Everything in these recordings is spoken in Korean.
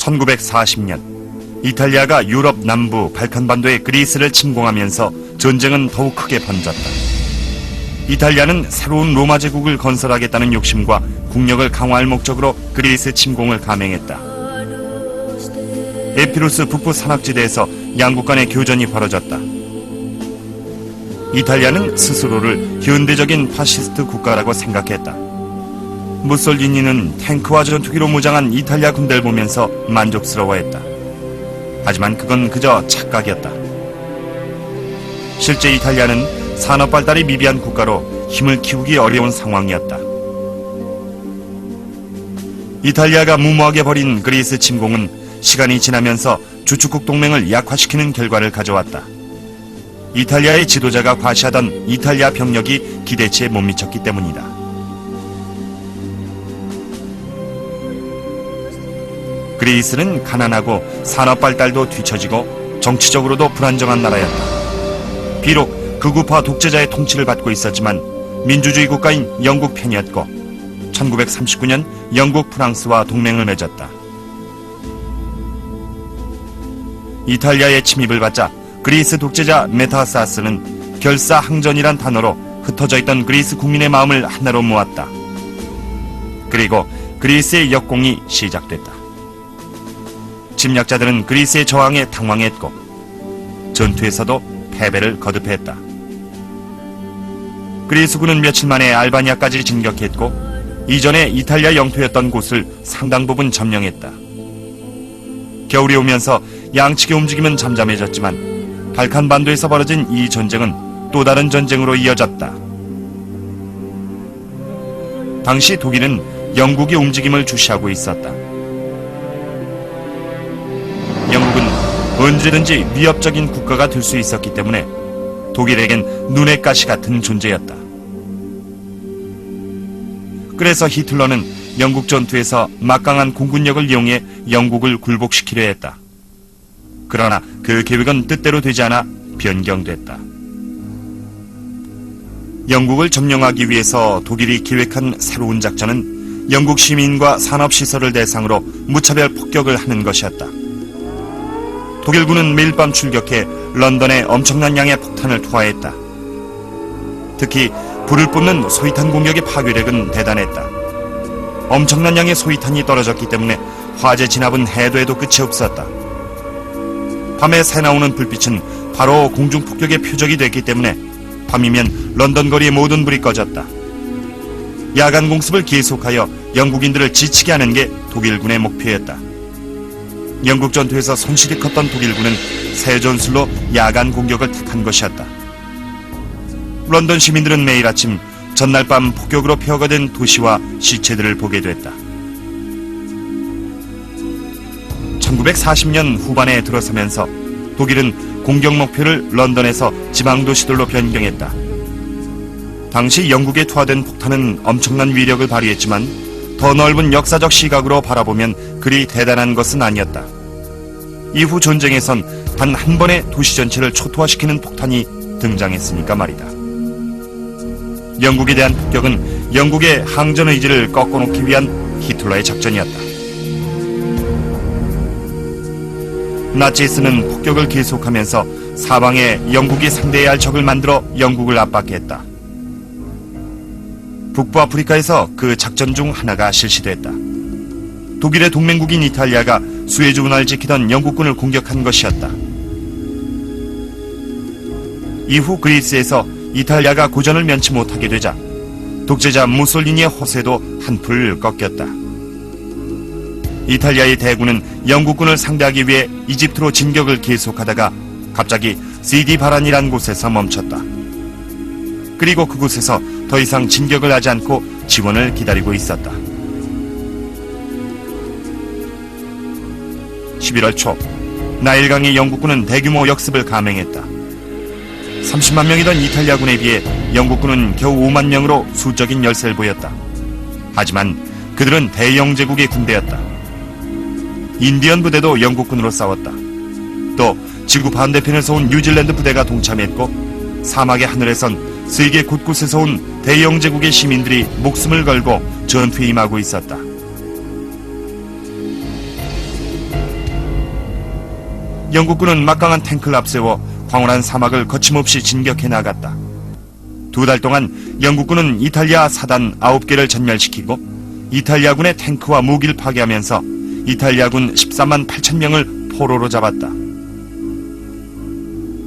1940년 이탈리아가 유럽 남부 발칸반도의 그리스를 침공하면서 전쟁은 더욱 크게 번졌다. 이탈리아는 새로운 로마 제국을 건설하겠다는 욕심과 국력을 강화할 목적으로 그리스 침공을 감행했다. 에피루스 북부 산악지대에서 양국 간의 교전이 벌어졌다. 이탈리아는 스스로를 현대적인 파시스트 국가라고 생각했다. 무솔리니는 탱크와 전투기로 무장한 이탈리아 군대를 보면서 만족스러워했다. 하지만 그건 그저 착각이었다. 실제 이탈리아는 산업 발달이 미비한 국가로 힘을 키우기 어려운 상황이었다. 이탈리아가 무모하게 벌인 그리스 침공은 시간이 지나면서 주축국 동맹을 약화시키는 결과를 가져왔다. 이탈리아의 지도자가 과시하던 이탈리아 병력이 기대치에 못 미쳤기 때문이다. 그리스는 가난하고 산업 발달도 뒤처지고 정치적으로도 불안정한 나라였다. 비록 극우파 독재자의 통치를 받고 있었지만 민주주의 국가인 영국 편이었고 1939년 영국 프랑스와 동맹을 맺었다. 이탈리아의 침입을 받자 그리스 독재자 메타사스는 결사항전이란 단어로 흩어져 있던 그리스 국민의 마음을 하나로 모았다. 그리고 그리스의 역공이 시작됐다. 침략자들은 그리스의 저항에 당황했고 전투에서도 패배를 거듭했다. 그리스군은 며칠 만에 알바니아까지 진격했고 이전에 이탈리아 영토였던 곳을 상당 부분 점령했다. 겨울이 오면서 양측의 움직임은 잠잠해졌지만 발칸반도에서 벌어진 이 전쟁은 또 다른 전쟁으로 이어졌다. 당시 독일은 영국의 움직임을 주시하고 있었다. 영국은 언제든지 위협적인 국가가 될 수 있었기 때문에 독일에겐 눈의 가시 같은 존재였다. 그래서 히틀러는 영국 전투에서 막강한 공군력을 이용해 영국을 굴복시키려 했다. 그러나 그 계획은 뜻대로 되지 않아 변경됐다. 영국을 점령하기 위해서 독일이 기획한 새로운 작전은 영국 시민과 산업시설을 대상으로 무차별 폭격을 하는 것이었다. 독일군은 매일 밤 출격해 런던에 엄청난 양의 폭탄을 투하했다. 특히 불을 뿜는 소위탄 공격의 파괴력은 대단했다. 엄청난 양의 소위탄이 떨어졌기 때문에 화재 진압은 해도 해도 끝이 없었다. 밤에 새나오는 불빛은 바로 공중폭격의 표적이 됐기 때문에 밤이면 런던 거리의 모든 불이 꺼졌다. 야간 공습을 계속하여 영국인들을 지치게 하는 게 독일군의 목표였다. 영국 전투에서 손실이 컸던 독일군은 새 전술로 야간 공격을 택한 것이었다. 런던 시민들은 매일 아침 전날 밤 폭격으로 폐허가 된 도시와 시체들을 보게 됐다. 1940년 후반에 들어서면서 독일은 공격 목표를 런던에서 지방 도시들로 변경했다. 당시 영국에 투하된 폭탄은 엄청난 위력을 발휘했지만 더 넓은 역사적 시각으로 바라보면 그리 대단한 것은 아니었다. 이후 전쟁에선 단 한 번에 도시 전체를 초토화시키는 폭탄이 등장했으니까 말이다. 영국에 대한 폭격은 영국의 항전 의지를 꺾어놓기 위한 히틀러의 작전이었다. 나치스는 폭격을 계속하면서 사방에 영국이 상대해야 할 적을 만들어 영국을 압박했다. 북부 아프리카에서 그 작전 중 하나가 실시됐다. 독일의 동맹국인 이탈리아가 수에즈 운하를 지키던 영국군을 공격한 것이었다. 이후 그리스에서 이탈리아가 고전을 면치 못하게 되자 독재자 무솔리니의 허세도 한풀 꺾였다. 이탈리아의 대군은 영국군을 상대하기 위해 이집트로 진격을 계속하다가 갑자기 시디바란이란 곳에서 멈췄다. 그리고 그곳에서 더 이상 진격을 하지 않고 지원을 기다리고 있었다. 11월 초 나일강의 영국군은 대규모 역습을 감행했다. 30만 명이던 이탈리아군에 비해 영국군은 겨우 5만 명으로 수적인 열세를 보였다. 하지만 그들은 대영 제국의 군대였다. 인디언 부대도 영국군으로 싸웠다. 또 지구 반대편에서 온 뉴질랜드 부대가 동참했고 사막의 하늘에선 세계 곳곳에서 온 대영 제국의 시민들이 목숨을 걸고 전투에 임하고 있었다. 영국군은 막강한 탱크를 앞세워 황홀한 사막을 거침없이 진격해 나갔다. 2달 동안 영국군은 이탈리아 사단 9개를 전멸시키고 이탈리아군의 탱크와 무기를 파괴하면서 이탈리아군 13만 8천 명을 포로로 잡았다.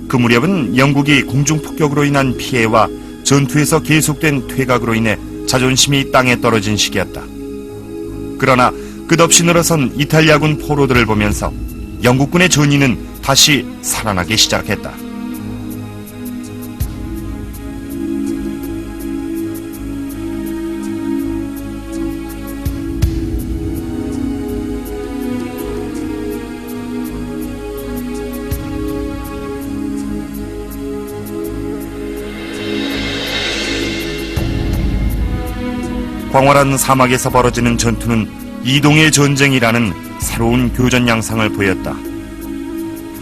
그 무렵은 영국이 공중폭격으로 인한 피해와 전투에서 계속된 퇴각으로 인해 자존심이 땅에 떨어진 시기였다. 그러나 끝없이 늘어선 이탈리아군 포로들을 보면서 영국군의 전의는 다시 살아나기 시작했다. 광활한 사막에서 벌어지는 전투는 이동의 전쟁이라는 새로운 교전 양상을 보였다.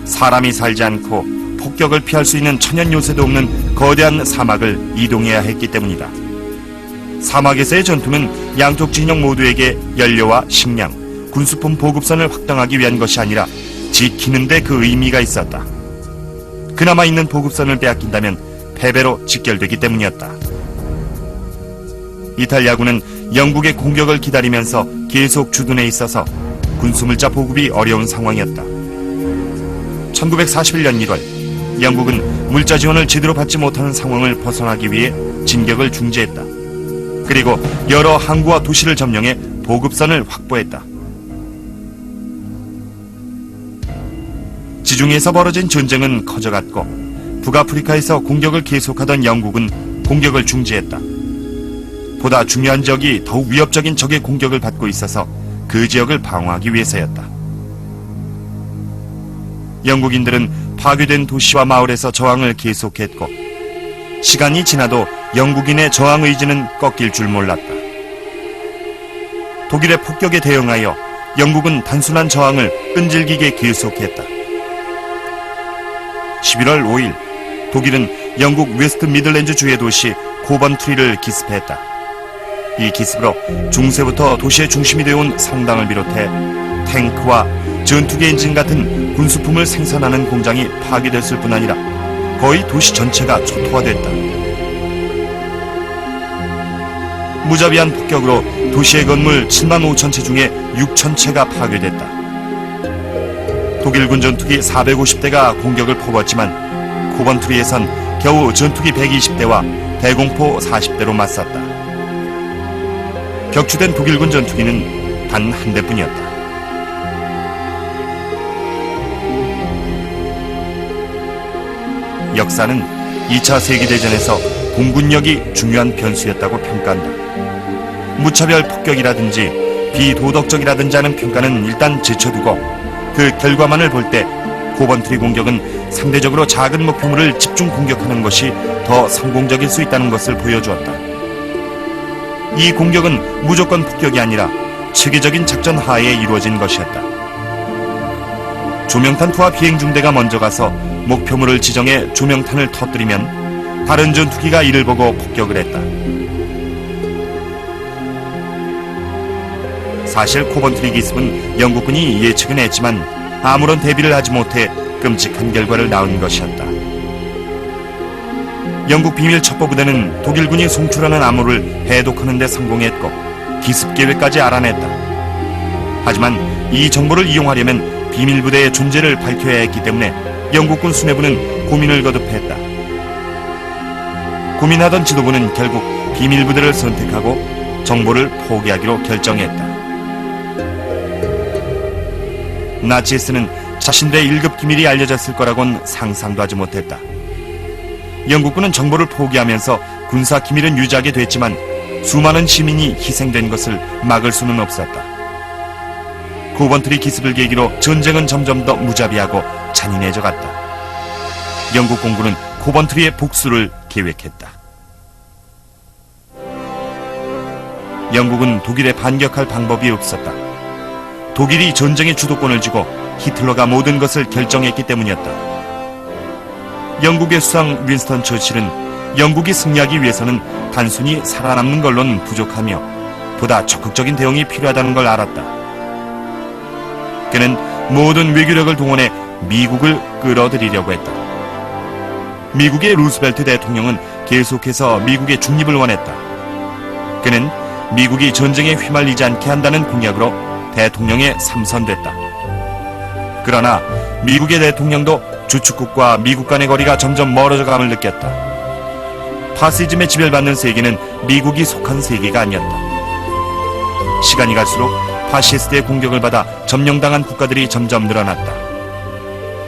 사람이 살지 않고 폭격을 피할 수 있는 천연 요새도 없는 거대한 사막을 이동해야 했기 때문이다. 사막에서의 전투는 양쪽 진영 모두에게 연료와 식량, 군수품 보급선을 확장하기 위한 것이 아니라 지키는 데 그 의미가 있었다. 그나마 있는 보급선을 빼앗긴다면 패배로 직결되기 때문이었다. 이탈리아군은 영국의 공격을 기다리면서 계속 주둔해 있어서 군수물자 보급이 어려운 상황이었다. 1941년 1월, 영국은 물자 지원을 제대로 받지 못하는 상황을 벗어나기 위해 진격을 중지했다. 그리고 여러 항구와 도시를 점령해 보급선을 확보했다. 지중해에서 벌어진 전쟁은 커져갔고 북아프리카에서 공격을 계속하던 영국은 공격을 중지했다. 보다 중요한 지역이 더욱 위협적인 적의 공격을 받고 있어서 그 지역을 방어하기 위해서였다. 영국인들은 파괴된 도시와 마을에서 저항을 계속했고 시간이 지나도 영국인의 저항 의지는 꺾일 줄 몰랐다. 독일의 폭격에 대응하여 영국은 단순한 저항을 끈질기게 계속했다. 11월 5일 독일은 영국 웨스트 미들랜드 주의 도시 코번트리를 기습했다. 이 기습으로 중세부터 도시의 중심이 되어온 성당을 비롯해 탱크와 전투기 엔진 같은 군수품을 생산하는 공장이 파괴됐을 뿐 아니라 거의 도시 전체가 초토화됐다. 무자비한 폭격으로 도시의 건물 7만 5천 채 중에 6천 채가 파괴됐다. 독일군 전투기 450대가 공격을 퍼붓지만 코번트리에선 겨우 전투기 120대와 대공포 40대로 맞섰다. 격추된 독일군 전투기는 단 한 대뿐이었다. 역사는 2차 세계대전에서 공군력이 중요한 변수였다고 평가한다. 무차별 폭격이라든지 비도덕적이라든지 하는 평가는 일단 제쳐두고 그 결과만을 볼 때 코번트리 공격은 상대적으로 작은 목표물을 집중 공격하는 것이 더 성공적일 수 있다는 것을 보여주었다. 이 공격은 무조건 폭격이 아니라 체계적인 작전 하에 이루어진 것이었다. 조명탄 투하 비행중대가 먼저 가서 목표물을 지정해 조명탄을 터뜨리면 다른 전투기가 이를 보고 폭격을 했다. 사실 코번트리 기습은 영국군이 예측은 했지만 아무런 대비를 하지 못해 끔찍한 결과를 낳은 것이었다. 영국 비밀 첩보부대는 독일군이 송출하는 암호를 해독하는 데 성공했고 기습 계획까지 알아냈다. 하지만 이 정보를 이용하려면 비밀부대의 존재를 밝혀야 했기 때문에 영국군 수뇌부는 고민을 거듭했다. 고민하던 지도부는 결국 비밀부대를 선택하고 정보를 포기하기로 결정했다. 나치에서는 자신들의 1급 기밀이 알려졌을 거라곤 상상도 하지 못했다. 영국군은 정보를 포기하면서 군사 기밀은 유지하게 됐지만 수많은 시민이 희생된 것을 막을 수는 없었다. 코번트리 기습을 계기로 전쟁은 점점 더 무자비하고 잔인해져 갔다. 영국 공군은 코번트리의 복수를 계획했다. 영국은 독일에 반격할 방법이 없었다. 독일이 전쟁의 주도권을 쥐고 히틀러가 모든 것을 결정했기 때문이었다. 영국의 수상 윈스턴 처칠은 영국이 승리하기 위해서는 단순히 살아남는 걸로는 부족하며 보다 적극적인 대응이 필요하다는 걸 알았다. 그는 모든 외교력을 동원해 미국을 끌어들이려고 했다. 미국의 루스벨트 대통령은 계속해서 미국의 중립을 원했다. 그는 미국이 전쟁에 휘말리지 않게 한다는 공약으로 대통령에 삼선됐다. 그러나 미국의 대통령도 주축국과 미국 간의 거리가 점점 멀어져감을 느꼈다. 파시즘에 지배받는 세계는 미국이 속한 세계가 아니었다. 시간이 갈수록 파시스트의 공격을 받아 점령당한 국가들이 점점 늘어났다.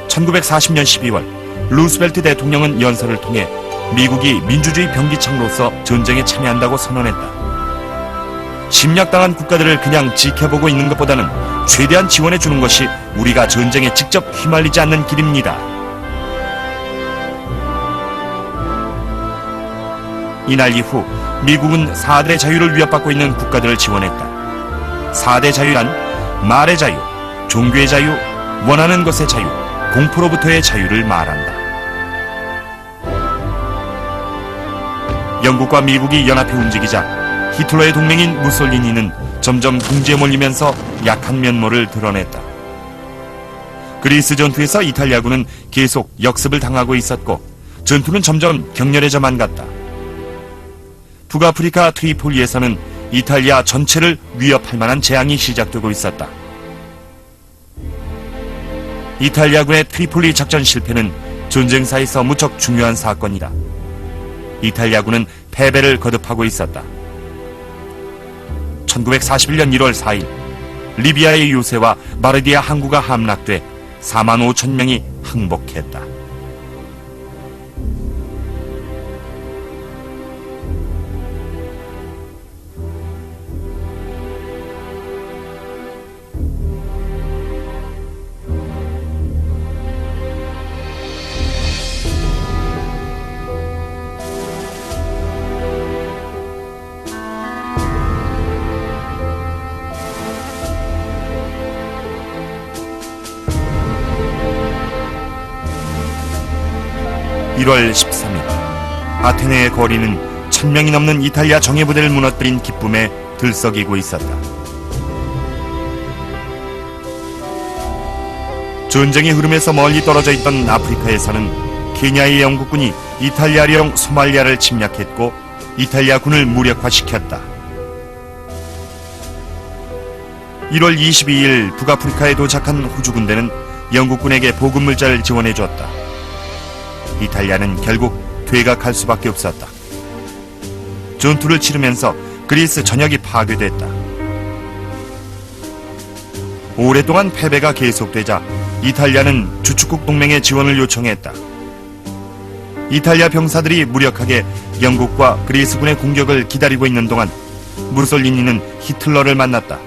1940년 12월 루스벨트 대통령은 연설을 통해 미국이 민주주의 병기창으로서 전쟁에 참여한다고 선언했다. 침략당한 국가들을 그냥 지켜보고 있는 것보다는 최대한 지원해주는 것이 우리가 전쟁에 직접 휘말리지 않는 길입니다. 이날 이후 미국은 4대 자유를 위협받고 있는 국가들을 지원했다. 4대 자유란 말의 자유, 종교의 자유, 원하는 것의 자유, 공포로부터의 자유를 말한다. 영국과 미국이 연합해 움직이자 히틀러의 동맹인 무솔리니는 점점 궁지에 몰리면서 약한 면모를 드러냈다. 그리스 전투에서 이탈리아군은 계속 역습을 당하고 있었고 전투는 점점 격렬해져만 갔다. 북아프리카 트리폴리에서는 이탈리아 전체를 위협할 만한 재앙이 시작되고 있었다. 이탈리아군의 트리폴리 작전 실패는 전쟁사에서 무척 중요한 사건이다. 이탈리아군은 패배를 거듭하고 있었다. 1941년 1월 4일 리비아의 요새와 마르디아 항구가 함락돼 4만 5천 명이 항복했다. (1월 13일) 아테네의 거리는 1000명이 넘는 이탈리아 정예부대를 무너뜨린 기쁨에 들썩이고 있었다. 전쟁의 흐름에서 멀리 떨어져 있던 아프리카에서는 케냐의 영국군이 이탈리아령 소말리아를 침략했고 이탈리아군을 무력화시켰다. 1월 22일 북아프리카에 도착한 호주 군대는 영국군에게 보급물자를 지원해 줬다. 이탈리아는 결국 퇴각할 수밖에 없었다. 전투를 치르면서 그리스 전역이 파괴됐다. 오랫동안 패배가 계속되자 이탈리아는 주축국 동맹의 지원을 요청했다. 이탈리아 병사들이 무력하게 영국과 그리스군의 공격을 기다리고 있는 동안 무솔리니는 히틀러를 만났다.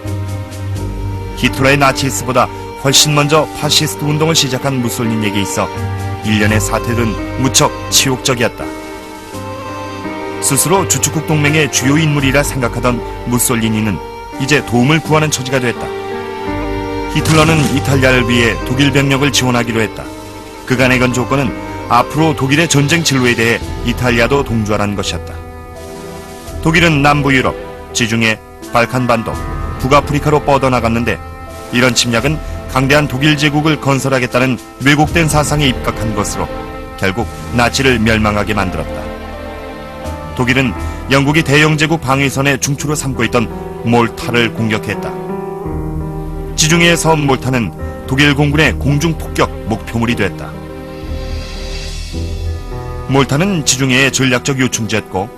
히틀러의 나치스보다 훨씬 먼저 파시스트 운동을 시작한 무솔리니에게 있어 일련의 사태들은 무척 치욕적이었다. 스스로 주축국 동맹의 주요 인물이라 생각하던 무솔리니는 이제 도움을 구하는 처지가 됐다. 히틀러는 이탈리아를 위해 독일 병력을 지원하기로 했다. 그간의 건 조건은 앞으로 독일의 전쟁 진로에 대해 이탈리아도 동조하라는 것이었다. 독일은 남부 유럽, 지중해, 발칸반도, 북아프리카로 뻗어나갔는데 이런 침략은 강대한 독일 제국을 건설하겠다는 왜곡된 사상에 입각한 것으로 결국 나치를 멸망하게 만들었다. 독일은 영국이 대영 제국 방위선의 중추로 삼고 있던 몰타를 공격했다. 지중해의 섬 몰타는 독일 공군의 공중 폭격 목표물이 됐다. 몰타는 지중해의 전략적 요충지였고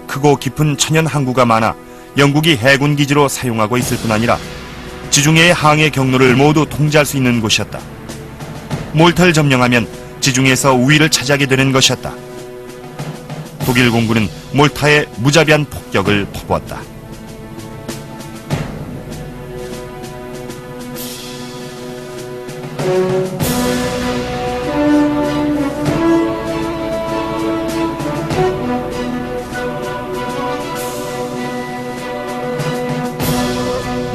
크고 깊은 천연 항구가 많아 영국이 해군 기지로 사용하고 있을 뿐 아니라 지중해의 항해 경로를 모두 통제할 수 있는 곳이었다. 몰타를 점령하면 지중해에서 우위를 차지하게 되는 것이었다. 독일 공군은 몰타에 무자비한 폭격을 퍼부었다.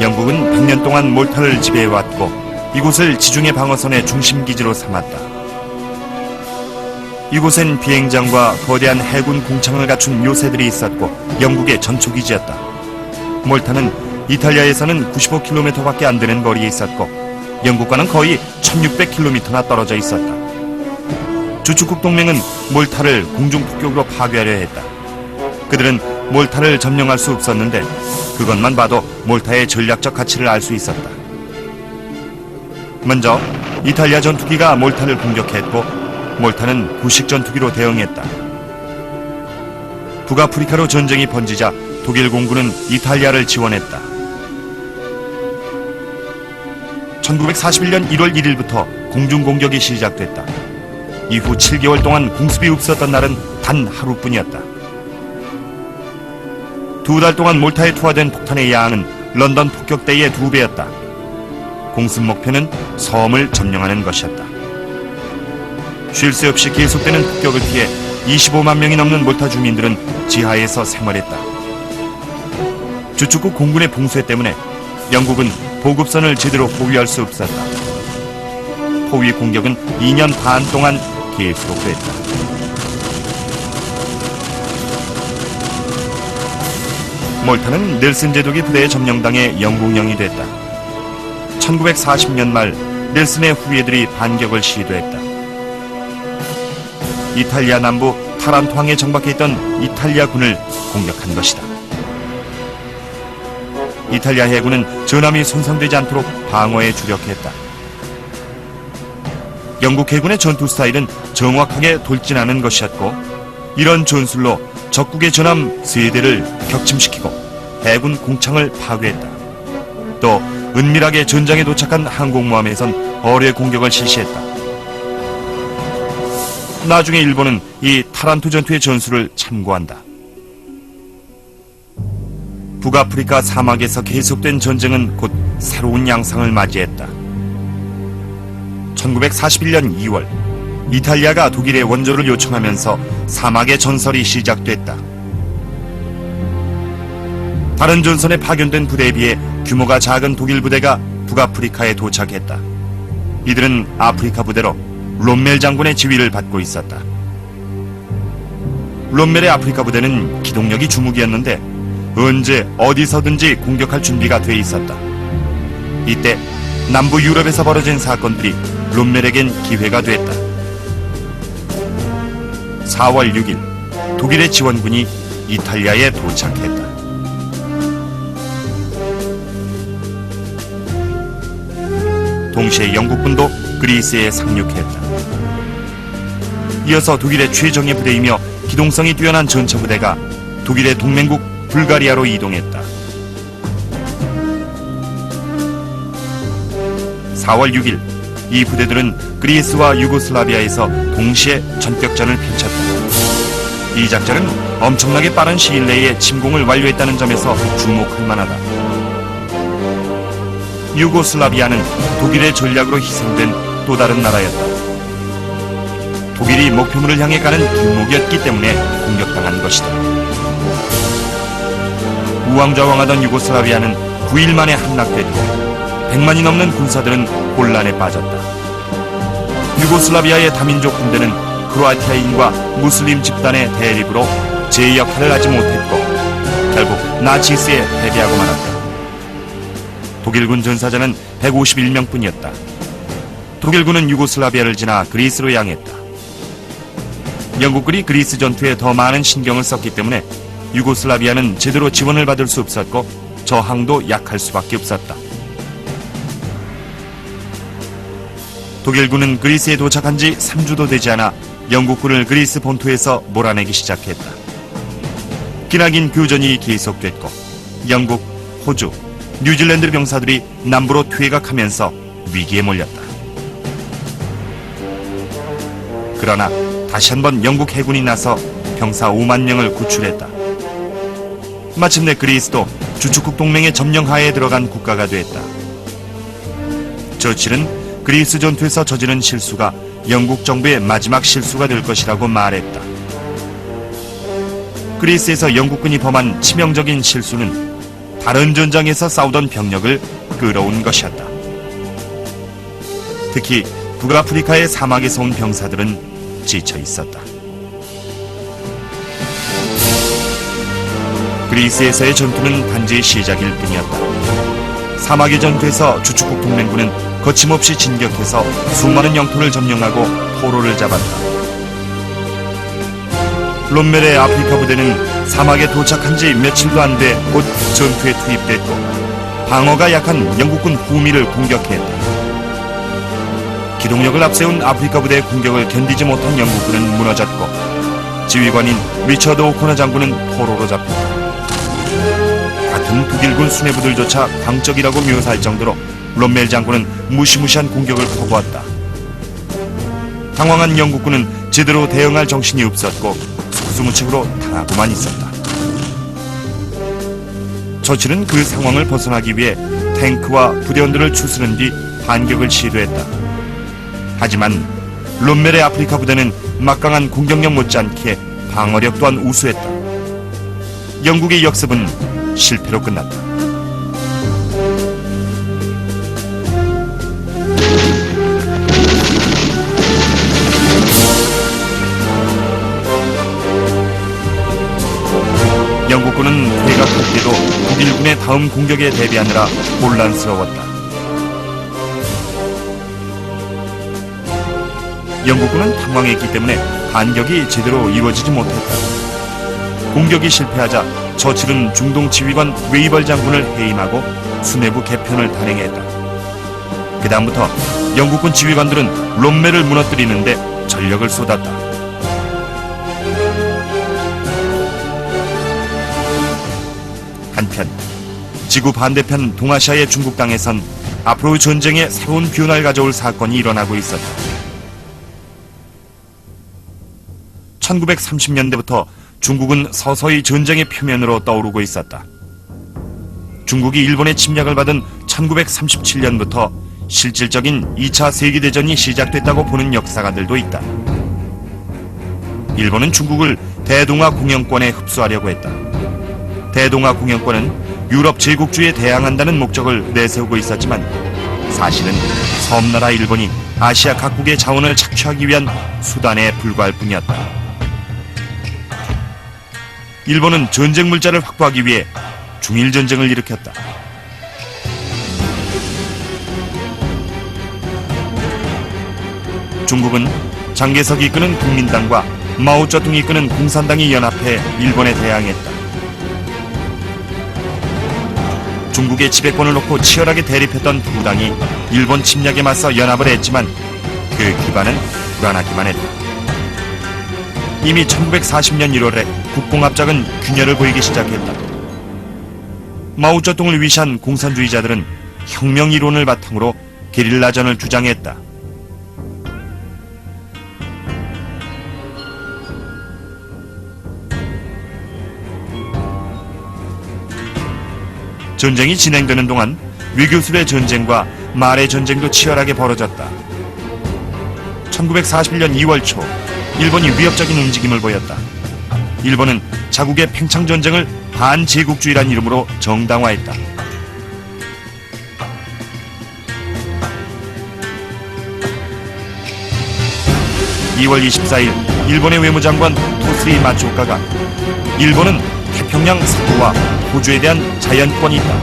영국은 100년 동안 몰타를 지배해왔고 이곳을 지중해 방어선의 중심기지로 삼았다. 이곳엔 비행장과 거대한 해군 공창을 갖춘 요새들이 있었고 영국의 전초기지였다. 몰타는 이탈리아에서는 95km밖에 안 되는 거리에 있었고 영국과는 거의 1600km나 떨어져 있었다. 주축국 동맹은 몰타를 공중폭격으로 파괴하려 했다. 그들은 몰타를 점령할 수 없었는데 그것만 봐도 몰타의 전략적 가치를 알 수 있었다. 먼저 이탈리아 전투기가 몰타를 공격했고 몰타는 구식 전투기로 대응했다. 북아프리카로 전쟁이 번지자 독일 공군은 이탈리아를 지원했다. 1941년 1월 1일부터 공중공격이 시작됐다. 이후 7개월 동안 공습이 없었던 날은 단 하루뿐이었다. 2달 동안 몰타에 투하된 폭탄의 양은 런던 폭격대의 2배였다. 공습 목표는 섬을 점령하는 것이었다. 쉴 새 없이 계속되는 폭격을 피해 25만 명이 넘는 몰타 주민들은 지하에서 생활했다. 주축국 공군의 봉쇄 때문에 영국은 보급선을 제대로 보유할 수 없었다. 포위 공격은 2년 반 동안 계속됐다. 몰타는 넬슨 제독의 부대에 점령당해 영국령이 됐다. 1940년 말 넬슨의 후예들이 반격을 시도했다. 이탈리아 남부 타란토 항에 정박해 있던 이탈리아 군을 공격한 것이다. 이탈리아 해군은 전함이 손상되지 않도록 방어에 주력했다. 영국 해군의 전투 스타일은 정확하게 돌진하는 것이었고 이런 전술로 적국의 전함 3대를 격침시키고 해군 공창을 파괴했다. 또 은밀하게 전장에 도착한 항공모함에선 어뢰 공격을 실시했다. 나중에 일본은 이 타란토 전투의 전술을 참고한다. 북아프리카 사막에서 계속된 전쟁은 곧 새로운 양상을 맞이했다. 1941년 2월 이탈리아가 독일의 원조를 요청하면서 사막의 전설이 시작됐다. 다른 전선에 파견된 부대에 비해 규모가 작은 독일 부대가 북아프리카에 도착했다. 이들은 아프리카 부대로 롬멜 장군의 지휘를 받고 있었다. 롬멜의 아프리카 부대는 기동력이 주무기였는데 언제 어디서든지 공격할 준비가 돼 있었다. 이때 남부 유럽에서 벌어진 사건들이 롬멜에겐 기회가 됐다. 4월 6일 독일의 지원군이 이탈리아에 도착했다. 동시에 영국군도 그리스에 상륙했다. 이어서 독일의 최정예 부대이며 기동성이 뛰어난 전차부대가 독일의 동맹국 불가리아로 이동했다. 4월 6일 이 부대들은 그리스와 유고슬라비아에서 동시에 전격전을 펼쳤다. 이 작전은 엄청나게 빠른 시일 내에 침공을 완료했다는 점에서 주목할 만하다. 유고슬라비아는 독일의 전략으로 희생된 또 다른 나라였다. 독일이 목표물을 향해 가는 길목이었기 때문에 공격당한 것이다. 우왕좌왕하던 유고슬라비아는 9일 만에 함락됐고 100만이 넘는 군사들은 혼란에 빠졌다. 유고슬라비아의 다민족 군대는 크로아티아인과 무슬림 집단의 대립으로 제 역할을 하지 못했고 결국 나치스에 패배하고 말았다. 독일군 전사자는 151명뿐이었다. 독일군은 유고슬라비아를 지나 그리스로 향했다. 영국군이 그리스 전투에 더 많은 신경을 썼기 때문에 유고슬라비아는 제대로 지원을 받을 수 없었고 저항도 약할 수밖에 없었다. 독일군은 그리스에 도착한 지 3주도 되지 않아 영국군을 그리스 본토에서 몰아내기 시작했다. 기나긴 교전이 계속됐고 영국, 호주, 뉴질랜드 병사들이 남부로 퇴각하면서 위기에 몰렸다. 그러나 다시 한번 영국 해군이 나서 병사 5만 명을 구출했다. 마침내 그리스도 주축국 동맹의 점령하에 들어간 국가가 됐다. 처칠은 그리스 전투에서 저지른 실수가 영국 정부의 마지막 실수가 될 것이라고 말했다. 그리스에서 영국군이 범한 치명적인 실수는 다른 전장에서 싸우던 병력을 끌어온 것이었다. 특히 북아프리카의 사막에서 온 병사들은 지쳐 있었다. 그리스에서의 전투는 단지 시작일 뿐이었다. 사막의 전투에서 주축국 동맹군은 거침없이 진격해서 수많은 영토를 점령하고 포로를 잡았다. 롬멜의 아프리카 부대는 사막에 도착한 지 며칠도 안 돼 곧 전투에 투입됐고 방어가 약한 영국군 후미를 공격했다. 기동력을 앞세운 아프리카 부대의 공격을 견디지 못한 영국군은 무너졌고 지휘관인 리처드 오코너 장군은 포로로 잡혔다. 같은 독일군 수뇌부들조차 강적이라고 묘사할 정도로 롬멜 장군은 무시무시한 공격을 퍼부었다. 당황한 영국군은 제대로 대응할 정신이 없었고 속수무책으로 당하고만 있었다. 처칠은 그 상황을 벗어나기 위해 탱크와 부대원들을 추스른 뒤 반격을 시도했다. 하지만 롬멜의 아프리카 부대는 막강한 공격력 못지않게 방어력 또한 우수했다. 영국의 역습은 실패로 끝났다. 영국군은 대각국대도 독일군의 다음 공격에 대비하느라 혼란스러웠다. 영국군은 당황했기 때문에 반격이 제대로 이루어지지 못했다. 공격이 실패하자 처칠은 중동 지휘관 웨이벌 장군을 해임하고 수뇌부 개편을 단행했다. 그 다음부터 영국군 지휘관들은 롬멜을 무너뜨리는데 전력을 쏟았다. 한편 지구 반대편 동아시아의 중국 땅에선 앞으로 전쟁에 새로운 변화를 가져올 사건이 일어나고 있었다. 1930년대부터 중국은 서서히 전쟁의 표면으로 떠오르고 있었다. 중국이 일본의 침략을 받은 1937년부터 실질적인 2차 세계대전이 시작됐다고 보는 역사가들도 있다. 일본은 중국을 대동아 공영권에 흡수하려고 했다. 대동아 공영권은 유럽 제국주의에 대항한다는 목적을 내세우고 있었지만 사실은 섬나라 일본이 아시아 각국의 자원을 착취하기 위한 수단에 불과할 뿐이었다. 일본은 전쟁 물자를 확보하기 위해 중일전쟁을 일으켰다. 중국은 장개석이 이끄는 국민당과 마오쩌둥이 이끄는 공산당이 연합해 일본에 대항했다. 중국의 지배권을 놓고 치열하게 대립했던 두 당이 일본 침략에 맞서 연합을 했지만 그 기반은 불안하기만 했다. 이미 1940년 1월에 국공합작은 균열을 보이기 시작했다. 마오쩌둥을 위시한 공산주의자들은 혁명 이론을 바탕으로 게릴라전을 주장했다. 전쟁이 진행되는 동안 위교술의 전쟁과 말의 전쟁도 치열하게 벌어졌다. 1941년 2월 초 일본이 위협적인 움직임을 보였다. 일본은 자국의 팽창전쟁을 반제국주의란 이름으로 정당화했다. (2월 24일) 일본의 외무장관 토스리 마츠오카가 일본은 태평양 서부와 호주에 대한 자연권이 있다.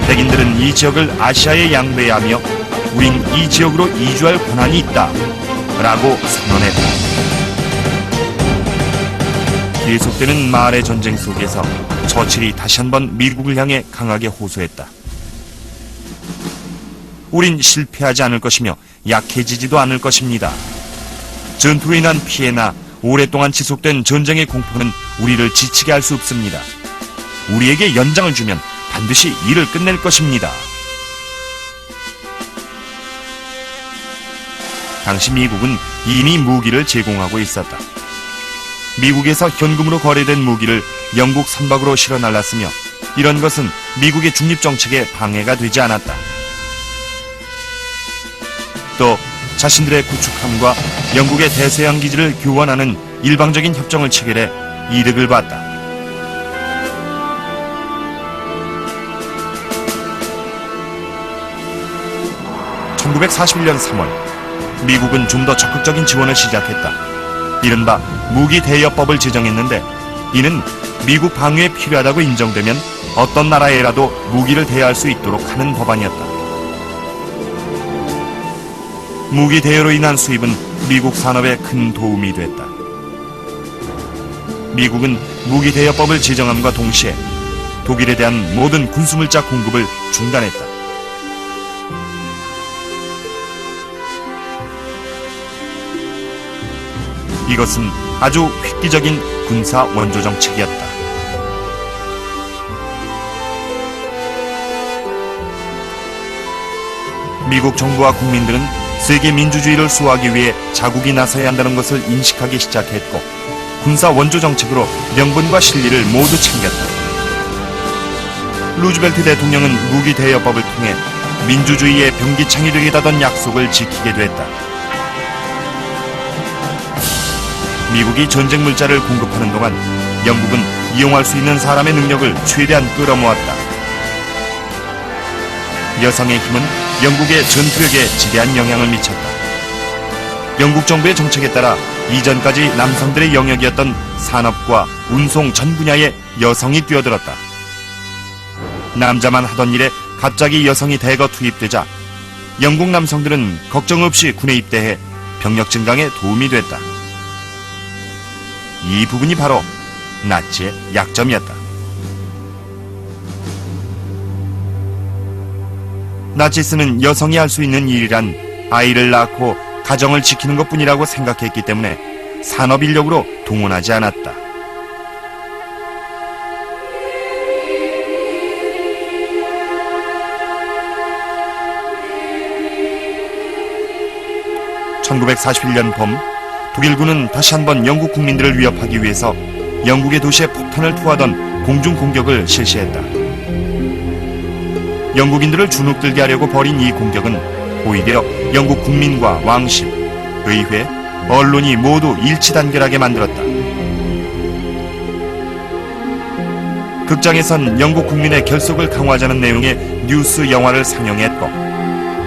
백인들은 이 지역을 아시아에 양배하며 우린 이 지역으로 이주할 권한이 있다 라고 선언했다. 계속되는 말의 전쟁 속에서 처칠이 다시 한번 미국을 향해 강하게 호소했다. 우린 실패하지 않을 것이며 약해지지도 않을 것입니다. 전투로 인한 피해나 오랫동안 지속된 전쟁의 공포는 우리를 지치게 할 수 없습니다. 우리에게 연장을 주면 반드시 일을 끝낼 것입니다. 당시 미국은 이미 무기를 제공하고 있었다. 미국에서 현금으로 거래된 무기를 영국 선박으로 실어 날랐으며 이런 것은 미국의 중립정책에 방해가 되지 않았다. 또 자신들의 구축함과 영국의 대서양 기지를 교환하는 일방적인 협정을 체결해 이득을 봤다. (1941년 3월) 미국은 좀 더 적극적인 지원을 시작했다. 이른바 무기 대여법을 제정했는데 이는 미국 방위에 필요하다고 인정되면 어떤 나라에라도 무기를 대여할 수 있도록 하는 법안이었다. 무기 대여로 인한 수입은 미국 산업에 큰 도움이 됐다. 미국은 무기 대여법을 제정함과 동시에 독일에 대한 모든 군수물자 공급을 중단했다. 이것은 아주 획기적인 군사 원조 정책이었다. 미국 정부와 국민들은 세계 민주주의를 수호하기 위해 자국이 나서야 한다는 것을 인식하기 시작했고, 군사 원조 정책으로 명분과 실리를 모두 챙겼다. 루즈벨트 대통령은 무기 대여법을 통해 민주주의의 병기창이 되겠다던 약속을 지키게 됐다. 미국이 전쟁 물자를 공급하는 동안 영국은 이용할 수 있는 사람의 능력을 최대한 끌어모았다. 여성의 힘은 영국의 전투력에 지대한 영향을 미쳤다. 영국 정부의 정책에 따라 이전까지 남성들의 영역이었던 산업과 운송 전 분야에 여성이 뛰어들었다. 남자만 하던 일에 갑자기 여성이 대거 투입되자 영국 남성들은 걱정 없이 군에 입대해 병력 증강에 도움이 됐다. 이 부분이 바로 나치의 약점이었다. 나치스는 여성이 할 수 있는 일이란 아이를 낳고 가정을 지키는 것뿐이라고 생각했기 때문에 산업 인력으로 동원하지 않았다. (1941년) 봄, 독일군은 다시 한번 영국 국민들을 위협하기 위해서 영국의 도시에 폭탄을 투하던 공중 공격을 실시했다. 영국인들을 주눅들게 하려고 벌인 이 공격은 오히려 영국 국민과 왕실, 의회, 언론이 모두 일치단결하게 만들었다. 극장에선 영국 국민의 결속을 강화하자는 내용의 뉴스 영화를 상영했고,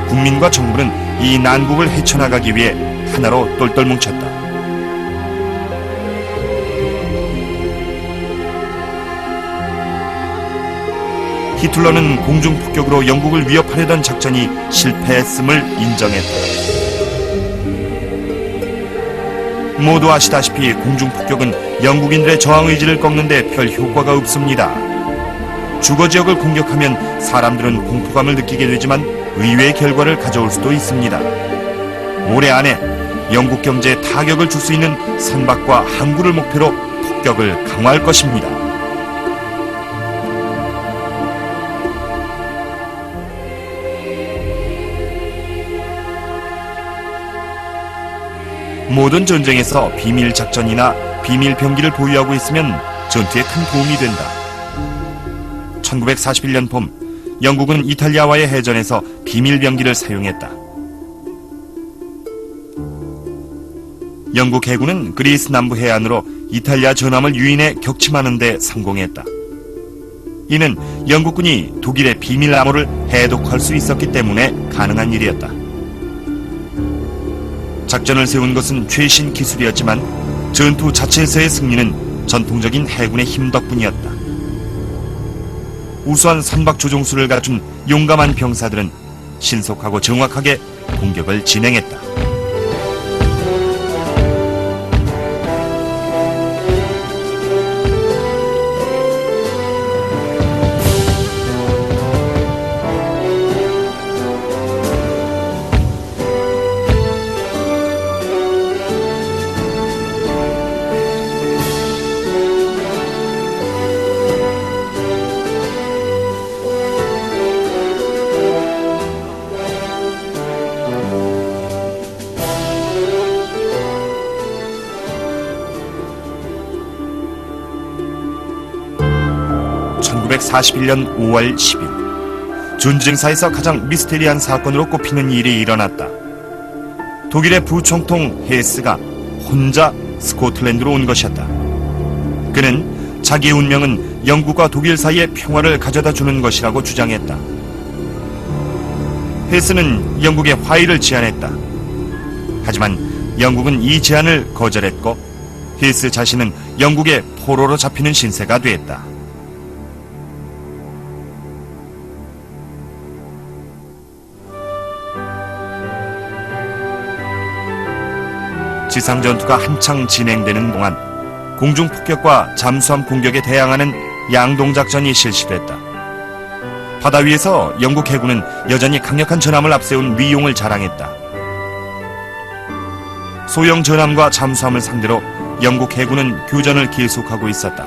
국민과 정부는 이 난국을 헤쳐나가기 위해 하나로 똘똘 뭉쳤다. 히틀러는 공중폭격으로 영국을 위협하려던 작전이 실패했음을 인정했다. 모두 아시다시피 공중폭격은 영국인들의 저항의지를 꺾는 데 별 효과가 없습니다. 주거지역을 공격하면 사람들은 공포감을 느끼게 되지만 의외의 결과를 가져올 수도 있습니다. 올해 안에 영국 경제에 타격을 줄 수 있는 선박과 항구를 목표로 폭격을 강화할 것입니다. 모든 전쟁에서 비밀 작전이나 비밀 병기를 보유하고 있으면 전투에 큰 도움이 된다. 1941년 봄, 영국은 이탈리아와의 해전에서 비밀 병기를 사용했다. 영국 해군은 그리스 남부 해안으로 이탈리아 전함을 유인해 격침하는 데 성공했다. 이는 영국군이 독일의 비밀 암호를 해독할 수 있었기 때문에 가능한 일이었다. 작전을 세운 것은 최신 기술이었지만 전투 자체에서의 승리는 전통적인 해군의 힘 덕분이었다. 우수한 선박 조종수를 갖춘 용감한 병사들은 신속하고 정확하게 공격을 진행했다. (1941년 5월 10일) 전쟁사에서 가장 미스테리한 사건으로 꼽히는 일이 일어났다. 독일의 부총통 헤스가 혼자 스코틀랜드로 온 것이었다. 그는 자기의 운명은 영국과 독일 사이의 평화를 가져다 주는 것이라고 주장했다. 헤스는 영국에 화해를 제안했다. 하지만 영국은 이 제안을 거절했고 헤스 자신은 영국의 포로로 잡히는 신세가 됐다. 지상 전투가 한창 진행되는 동안 공중 폭격과 잠수함 공격에 대항하는 양동작전이 실시됐다. 바다 위에서 영국 해군은 여전히 강력한 전함을 앞세운 위용을 자랑했다. 소형 전함과 잠수함을 상대로 영국 해군은 교전을 계속하고 있었다.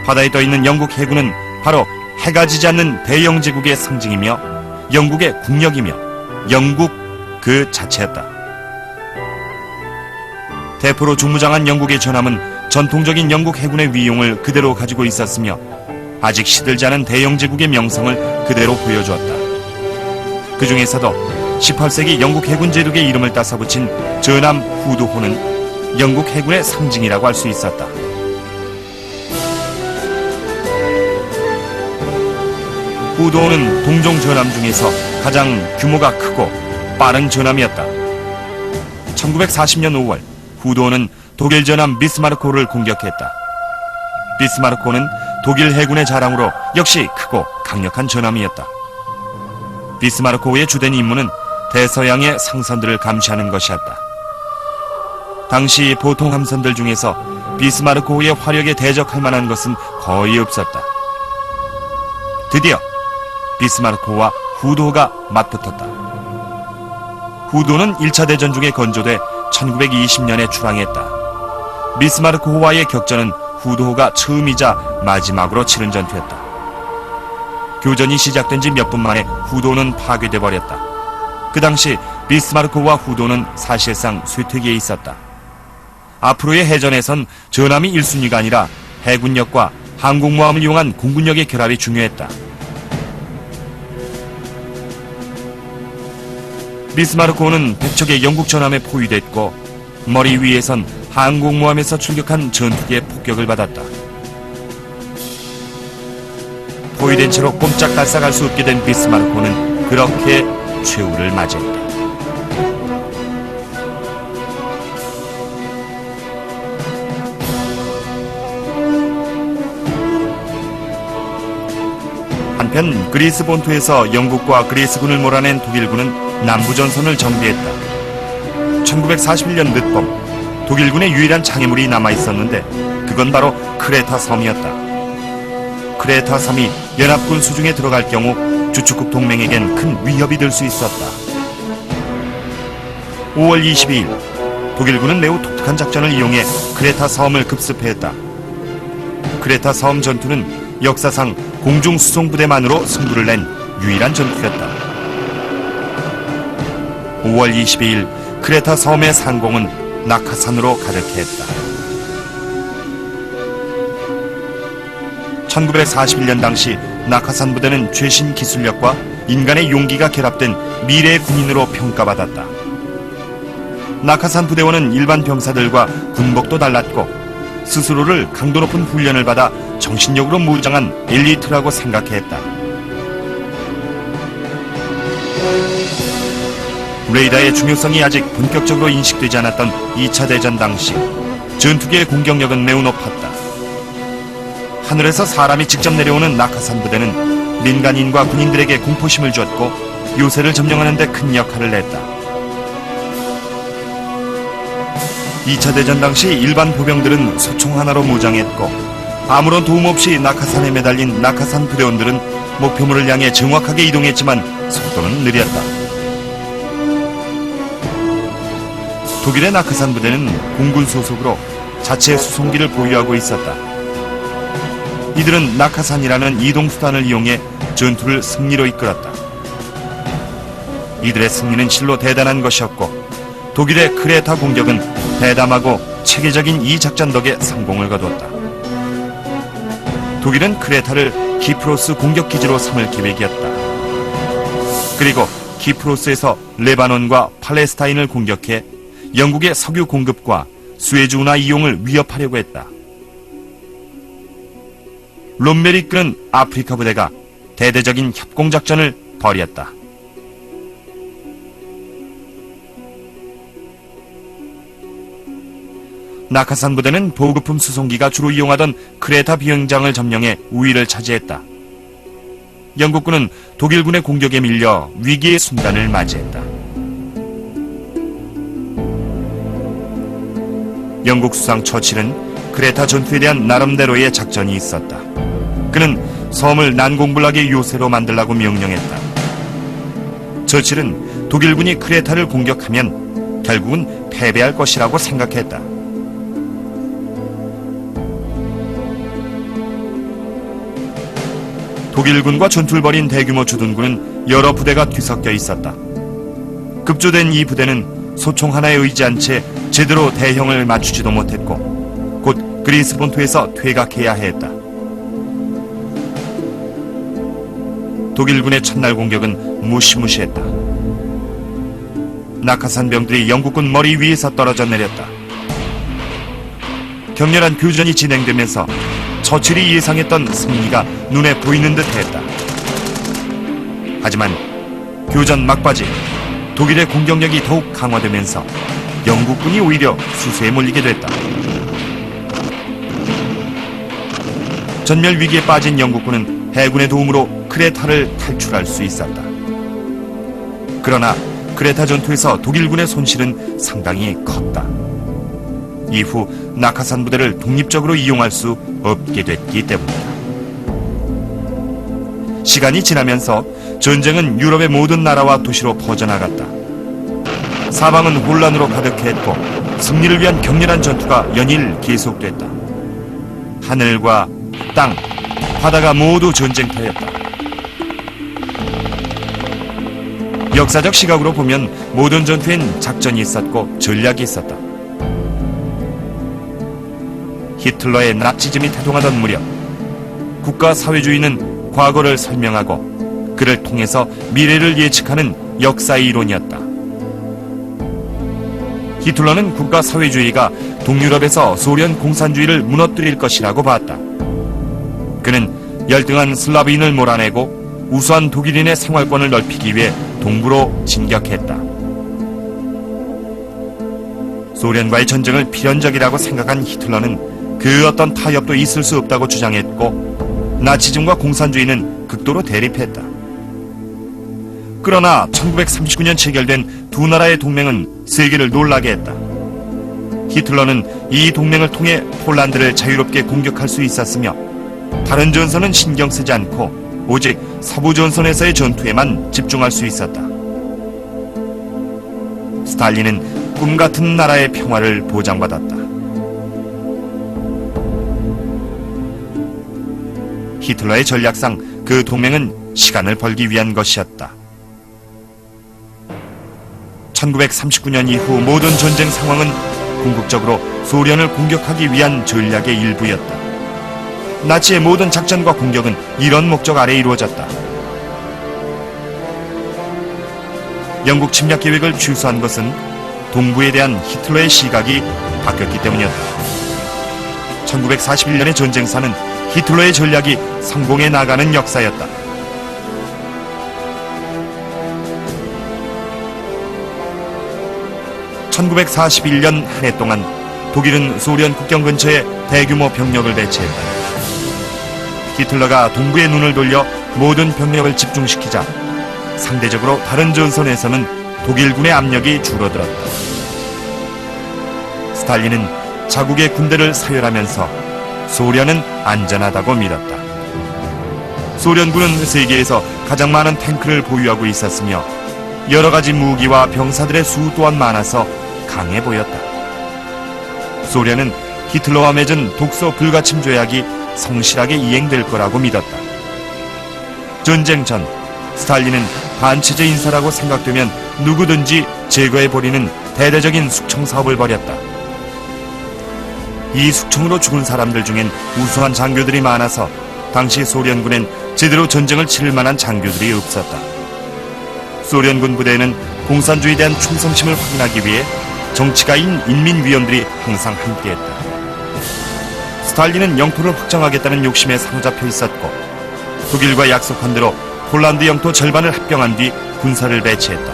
바다에 떠있는 영국 해군은 바로 해가 지지 않는 대영 제국의 상징이며 영국의 국력이며 영국 그 자체였다. 대포로 중무장한 영국의 전함은 전통적인 영국 해군의 위용을 그대로 가지고 있었으며 아직 시들지 않은 대영 제국의 명성을 그대로 보여주었다. 그 중에서도 18세기 영국 해군 제독의 이름을 따서 붙인 전함 후드호는 영국 해군의 상징이라고 할 수 있었다. 후드호는 동종 전함 중에서 가장 규모가 크고 빠른 전함이었다. 1940년 5월 후드호는 독일 전함 비스마르크호를 공격했다. 비스마르크호는 독일 해군의 자랑으로 역시 크고 강력한 전함이었다. 비스마르크호의 주된 임무는 대서양의 상선들을 감시하는 것이었다. 당시 보통 함선들 중에서 비스마르크호의 화력에 대적할 만한 것은 거의 없었다. 드디어 비스마르크호와 후드호가 맞붙었다. 후드호는 1차 대전 중에 건조돼 1920년에 출항했다. 비스마르크호와의 격전은 후드호가 처음이자 마지막으로 치른 전투였다. 교전이 시작된 지 몇 분 만에 후드호는 파괴돼 버렸다. 그 당시 비스마르크호와 후드호는 사실상 쇠퇴기에 있었다. 앞으로의 해전에선 전함이 1순위가 아니라 해군력과 항공모함을 이용한 공군력의 결합이 중요했다. 비스마르크호는 100척의 영국 전함에 포위됐고 머리 위에선 항공모함에서 출격한 전투기의 폭격을 받았다. 포위된 채로 꼼짝달싹할 수 없게 된 비스마르크호는 그렇게 최후를 맞이했다. 한편 그리스 본토에서 영국과 그리스군을 몰아낸 독일군은 남부전선을 정비했다. 1941년 늦봄 독일군의 유일한 장애물이 남아있었는데 그건 바로 크레타 섬이었다. 크레타 섬이 연합군 수중에 들어갈 경우 주축국 동맹에겐 큰 위협이 될 수 있었다. 5월 22일 독일군은 매우 독특한 작전을 이용해 크레타 섬을 급습했다. 크레타 섬 전투는 역사상 공중수송부대만으로 승부를 낸 유일한 전투였다. 5월 22일 크레타 섬의 상공은 낙하산으로 가득했다. 1941년 당시 낙하산 부대는 최신 기술력과 인간의 용기가 결합된 미래의 군인으로 평가받았다. 낙하산 부대원은 일반 병사들과 군복도 달랐고 스스로를 강도 높은 훈련을 받아 정신력으로 무장한 엘리트라고 생각했다. 레이더의 중요성이 아직 본격적으로 인식되지 않았던 2차 대전 당시 전투기의 공격력은 매우 높았다. 하늘에서 사람이 직접 내려오는 낙하산 부대는 민간인과 군인들에게 공포심을 주었고 요새를 점령하는 데 큰 역할을 했다. 2차 대전 당시 일반 보병들은 소총 하나로 무장했고 아무런 도움 없이 낙하산에 매달린 낙하산 부대원들은 목표물을 향해 정확하게 이동했지만 속도는 느렸다. 독일의 낙하산 부대는 공군 소속으로 자체 수송기를 보유하고 있었다. 이들은 낙하산이라는 이동수단을 이용해 전투를 승리로 이끌었다. 이들의 승리는 실로 대단한 것이었고 독일의 크레타 공격은 대담하고 체계적인 이 작전 덕에 성공을 거두었다. 독일은 크레타를 키프로스 공격기지로 삼을 계획이었다. 그리고 키프로스에서 레바논과 팔레스타인을 공격해 영국의 석유 공급과 수에즈 운하 이용을 위협하려고 했다. 롬멜이 이끄는 아프리카 부대가 대대적인 협공작전을 벌였다. 낙하산 부대는 보급품 수송기가 주로 이용하던 크레타 비행장을 점령해 우위를 차지했다. 영국군은 독일군의 공격에 밀려 위기의 순간을 맞이했다. 영국 수상 처칠은 크레타 전투에 대한 나름대로의 작전이 있었다. 그는 섬을 난공불락의 요새로 만들라고 명령했다. 처칠은 독일군이 크레타를 공격하면 결국은 패배할 것이라고 생각했다. 독일군과 전투를 벌인 대규모 주둔군은 여러 부대가 뒤섞여 있었다. 급조된 이 부대는 소총 하나에 의지한 채 제대로 대형을 맞추지도 못했고 곧 그리스 본토에서 퇴각해야 했다. 독일군의 첫날 공격은 무시무시했다. 낙하산 병들이 영국군 머리 위에서 떨어져 내렸다. 격렬한 교전이 진행되면서 처칠이 예상했던 승리가 눈에 보이는 듯 했다. 하지만 교전 막바지 독일의 공격력이 더욱 강화되면서 영국군이 오히려 수수에 몰리게 됐다. 전멸 위기에 빠진 영국군은 해군의 도움으로 크레타를 탈출할 수 있었다. 그러나 크레타 전투에서 독일군의 손실은 상당히 컸다. 이후 낙하산 부대를 독립적으로 이용할 수 없게 됐기 때문이다. 시간이 지나면서 전쟁은 유럽의 모든 나라와 도시로 퍼져나갔다. 사방은 혼란으로 가득했고 승리를 위한 격렬한 전투가 연일 계속됐다. 하늘과 땅, 바다가 모두 전쟁터였다. 역사적 시각으로 보면 모든 전투엔 작전이 있었고 전략이 있었다. 히틀러의 나치즘이 태동하던 무렵 국가 사회주의는 과거를 설명하고 그를 통해서 미래를 예측하는 역사의 이론이었다. 히틀러는 국가 사회주의가 동유럽에서 소련 공산주의를 무너뜨릴 것이라고 봤다. 그는 열등한 슬라브인을 몰아내고 우수한 독일인의 생활권을 넓히기 위해 동부로 진격했다. 소련과의 전쟁을 필연적이라고 생각한 히틀러는 그 어떤 타협도 있을 수 없다고 주장했고 나치즘과 공산주의는 극도로 대립했다. 그러나 1939년 체결된 두 나라의 동맹은 세계를 놀라게 했다. 히틀러는 이 동맹을 통해 폴란드를 자유롭게 공격할 수 있었으며 다른 전선은 신경 쓰지 않고 오직 서부 전선에서의 전투에만 집중할 수 있었다. 스탈린은 꿈같은 나라의 평화를 보장받았다. 히틀러의 전략상 그 동맹은 시간을 벌기 위한 것이었다. 1939년 이후 모든 전쟁 상황은 궁극적으로 소련을 공격하기 위한 전략의 일부였다. 나치의 모든 작전과 공격은 이런 목적 아래 이루어졌다. 영국 침략 계획을 취소한 것은 동부에 대한 히틀러의 시각이 바뀌었기 때문이었다. 1941년의 전쟁사는 히틀러의 전략이 성공해 나가는 역사였다. (1941년) 한 해 동안 독일은 소련 국경 근처에 대규모 병력을 배치했다. 히틀러가 동부에 눈을 돌려 모든 병력을 집중시키자 상대적으로 다른 전선에서는 독일군의 압력이 줄어들었다. 스탈린은 자국의 군대를 서열하면서 소련은 안전하다고 믿었다. 소련군은 세계에서 가장 많은 탱크를 보유하고 있었으며 여러 가지 무기와 병사들의 수 또한 많아서 강해 보였다. 소련은 히틀러와 맺은 독소 불가침 조약이 성실하게 이행될 거라고 믿었다. 전쟁 전 스탈린은 반체제 인사라고 생각되면 누구든지 제거해버리는 대대적인 숙청 사업을 벌였다. 이 숙청으로 죽은 사람들 중엔 우수한 장교들이 많아서 당시 소련군엔 제대로 전쟁을 치를 만한 장교들이 없었다. 소련군 부대에는 공산주의에 대한 충성심을 확인하기 위해 정치가인 인민위원들이 항상 함께했다. 스탈린은 영토를 확장하겠다는 욕심에 사로잡혀 있었고 독일과 약속한 대로 폴란드 영토 절반을 합병한 뒤 군사를 배치했다.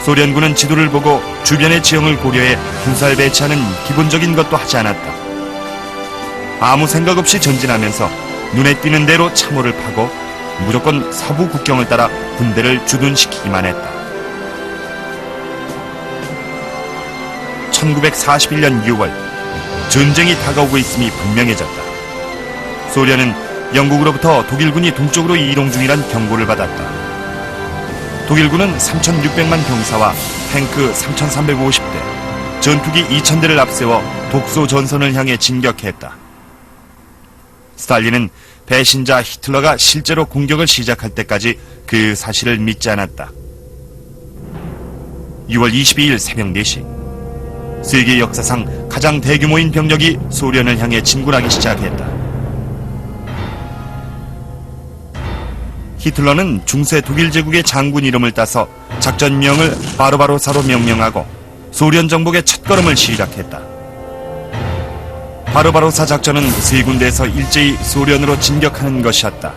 소련군은 지도를 보고 주변의 지형을 고려해 군사를 배치하는 기본적인 것도 하지 않았다. 아무 생각 없이 전진하면서 눈에 띄는 대로 참호를 파고 무조건 서부 국경을 따라 군대를 주둔시키기만 했다. 1941년 6월 전쟁이 다가오고 있음이 분명해졌다. 소련은 영국으로부터 독일군이 동쪽으로 이동 중이란 경고를 받았다. 독일군은 3,600만 병사와 탱크 3,350대, 전투기 2,000대를 앞세워 독소 전선을 향해 진격했다. 스탈린은 배신자 히틀러가 실제로 공격을 시작할 때까지 그 사실을 믿지 않았다. 6월 22일 새벽 4시, 세계 역사상 가장 대규모인 병력이 소련을 향해 진군하기 시작했다. 히틀러는 중세 독일 제국의 장군 이름을 따서 작전명을 바르바로사로 명명하고 소련 정복의 첫걸음을 시작했다. 바르바로사 작전은 세 군데에서 일제히 소련으로 진격하는 것이었다.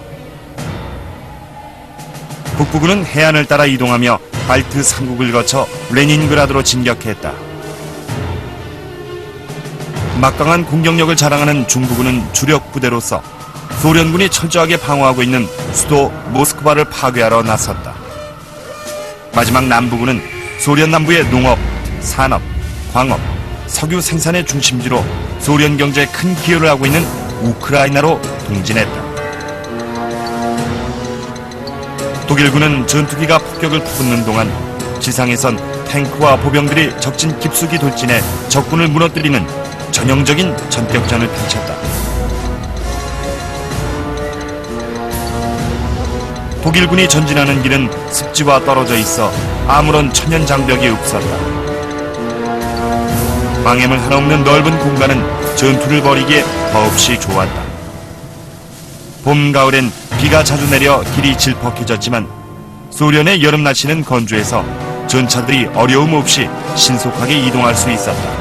북부군은 해안을 따라 이동하며 발트 3국을 거쳐 레닌그라드로 진격했다. 막강한 공격력을 자랑하는 중부군은 주력 부대로서 소련군이 철저하게 방어하고 있는 수도 모스크바를 파괴하러 나섰다. 마지막 남부군은 소련 남부의 농업, 산업, 광업, 석유 생산의 중심지로 소련 경제에 큰 기여를 하고 있는 우크라이나로 동진했다. 독일군은 전투기가 폭격을 퍼붓는 동안 지상에선 탱크와 보병들이 적진 깊숙이 돌진해 적군을 무너뜨리는 전형적인 전격전을 펼쳤다. 독일군이 전진하는 길은 습지와 떨어져 있어 아무런 천연 장벽이 없었다. 방해물 하나 없는 넓은 공간은 전투를 벌이기에 더없이 좋았다. 봄, 가을엔 비가 자주 내려 길이 질퍽해졌지만 소련의 여름 날씨는 건조해서 전차들이 어려움 없이 신속하게 이동할 수 있었다.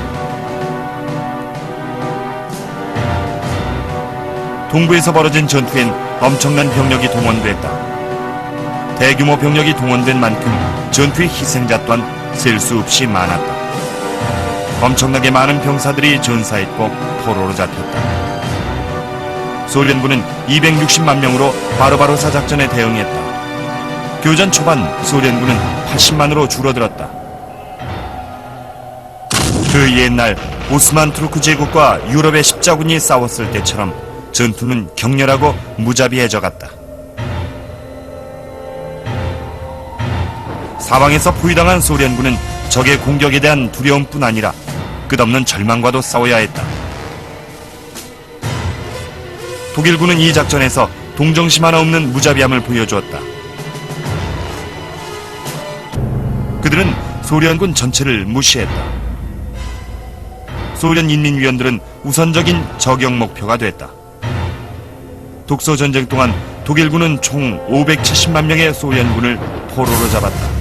동부에서 벌어진 전투엔 엄청난 병력이 동원됐다. 대규모 병력이 동원된 만큼 전투의 희생자 또한 셀 수 없이 많았다. 엄청나게 많은 병사들이 전사했고 포로로 잡혔다. 소련군은 260만 명으로 바르바로사 작전에 대응했다. 교전 초반 소련군은 80만으로 줄어들었다. 그 옛날 오스만 투르크 제국과 유럽의 십자군이 싸웠을 때처럼 전투는 격렬하고 무자비해져갔다. 사방에서 포위당한 소련군은 적의 공격에 대한 두려움뿐 아니라 끝없는 절망과도 싸워야 했다. 독일군은 이 작전에서 동정심 하나 없는 무자비함을 보여주었다. 그들은 소련군 전체를 무시했다. 소련 인민위원들은 우선적인 저격 목표가 됐다. 독소전쟁 동안 독일군은 총 570만 명의 소련군을 포로로 잡았다.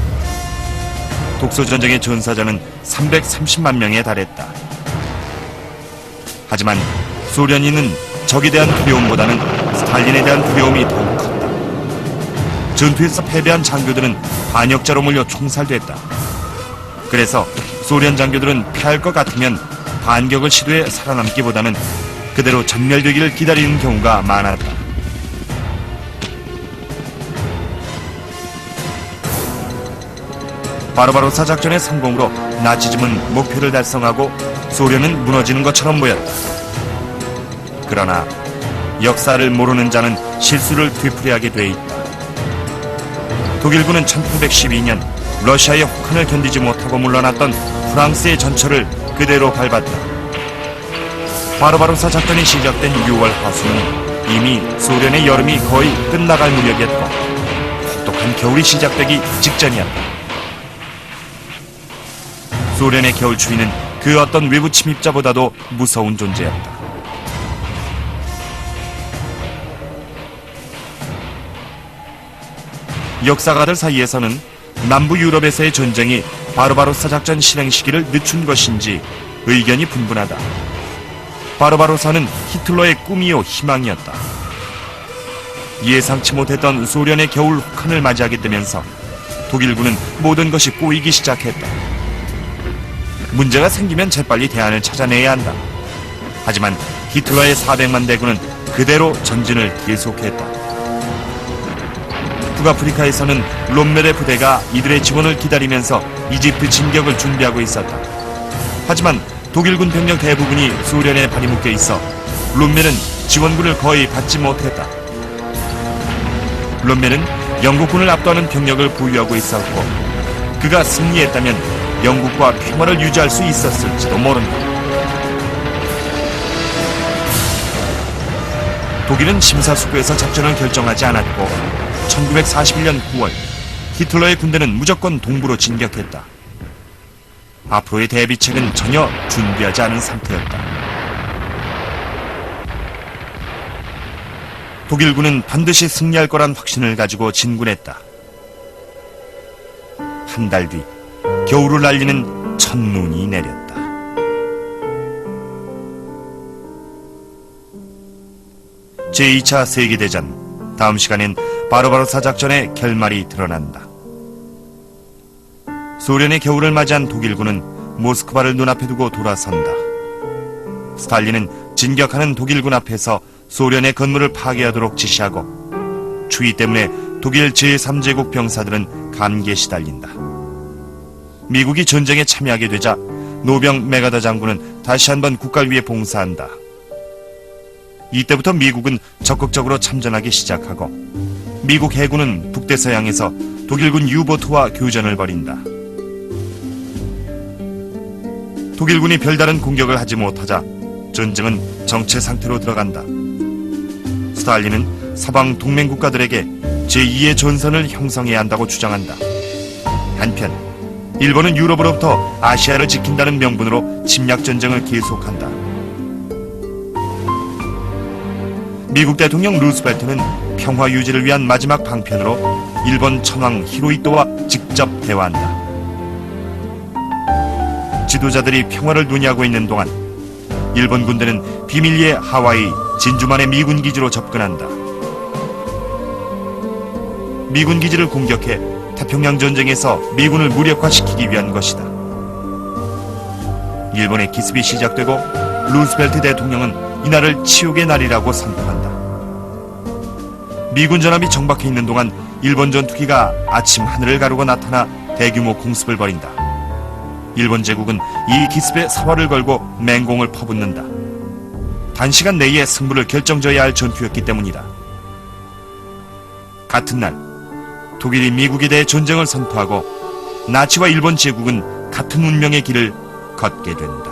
독소전쟁의 전사자는 330만 명에 달했다. 하지만 소련인은 적에 대한 두려움보다는 스탈린에 대한 두려움이 더욱 컸다. 전투에서 패배한 장교들은 반역자로 몰려 총살됐다. 그래서 소련 장교들은 패할 것 같으면 반격을 시도해 살아남기보다는 그대로 전멸되기를 기다리는 경우가 많았다. 바르바로사 작전의 성공으로 나치즘은 목표를 달성하고 소련은 무너지는 것처럼 보였다. 그러나 역사를 모르는 자는 실수를 되풀이하게 돼 있다. 독일군은 1812년 러시아의 혹한을 견디지 못하고 물러났던 프랑스의 전철을 그대로 밟았다. 바르바로사 작전이 시작된 6월 하순은 이미 소련의 여름이 거의 끝나갈 무렵이었고 혹독한 겨울이 시작되기 직전이었다. 소련의 겨울 추위는 그 어떤 외부 침입자보다도 무서운 존재였다. 역사가들 사이에서는 남부 유럽에서의 전쟁이 바르바로사 작전 실행 시기를 늦춘 것인지 의견이 분분하다. 바르바로사는 히틀러의 꿈이요 희망이었다. 예상치 못했던 소련의 겨울 혹한을 맞이하게 되면서 독일군은 모든 것이 꼬이기 시작했다. 문제가 생기면 재빨리 대안을 찾아내야 한다. 하지만 히틀러의 400만 대군은 그대로 전진을 계속했다. 북아프리카에서는 롬멜의 부대가 이들의 지원을 기다리면서 이집트 진격을 준비하고 있었다. 하지만 독일군 병력 대부분이 소련에 발이 묶여 있어 롬멜은 지원군을 거의 받지 못했다. 롬멜은 영국군을 압도하는 병력을 보유하고 있었고 그가 승리했다면 영국과 평화를 유지할 수 있었을지도 모른다. 독일은 심사숙고해서 작전을 결정하지 않았고 1941년 9월 히틀러의 군대는 무조건 동부로 진격했다. 앞으로의 대비책은 전혀 준비하지 않은 상태였다. 독일군은 반드시 승리할 거란 확신을 가지고 진군했다. 한 달 뒤 겨울을 날리는 첫눈이 내렸다. 제2차 세계대전, 다음 시간엔 바르바로사 작전의 결말이 드러난다. 소련의 겨울을 맞이한 독일군은 모스크바를 눈앞에 두고 돌아선다. 스탈린은 진격하는 독일군 앞에서 소련의 건물을 파괴하도록 지시하고 추위 때문에 독일 제3제국 병사들은 감기에 시달린다. 미국이 전쟁에 참여하게 되자 노병 메가더 장군은 다시 한번 국가를 위해 봉사한다. 이때부터 미국은 적극적으로 참전하기 시작하고 미국 해군은 북대서양에서 독일군 유보트와 교전을 벌인다. 독일군이 별다른 공격을 하지 못하자 전쟁은 정체 상태로 들어간다. 스탈린은 서방 동맹 국가들에게 제2의 전선을 형성해야 한다고 주장한다. 한편 일본은 유럽으로부터 아시아를 지킨다는 명분으로 침략 전쟁을 계속한다. 미국 대통령 루스벨트는 평화 유지를 위한 마지막 방편으로 일본 천황 히로히토와 직접 대화한다. 지도자들이 평화를 논의하고 있는 동안 일본 군대는 비밀리에 하와이 진주만의 미군 기지로 접근한다. 미군 기지를 공격해 태평양 전쟁에서 미군을 무력화시키기 위한 것이다. 일본의 기습이 시작되고 루스벨트 대통령은 이날을 치욕의 날이라고 선포한다. 미군 전함이 정박해 있는 동안 일본 전투기가 아침 하늘을 가르고 나타나 대규모 공습을 벌인다. 일본 제국은 이 기습에 사활을 걸고 맹공을 퍼붓는다. 단시간 내에 승부를 결정져야 할 전투였기 때문이다. 같은 날 독일이 미국에 대해 전쟁을 선포하고 나치와 일본 제국은 같은 운명의 길을 걷게 된다.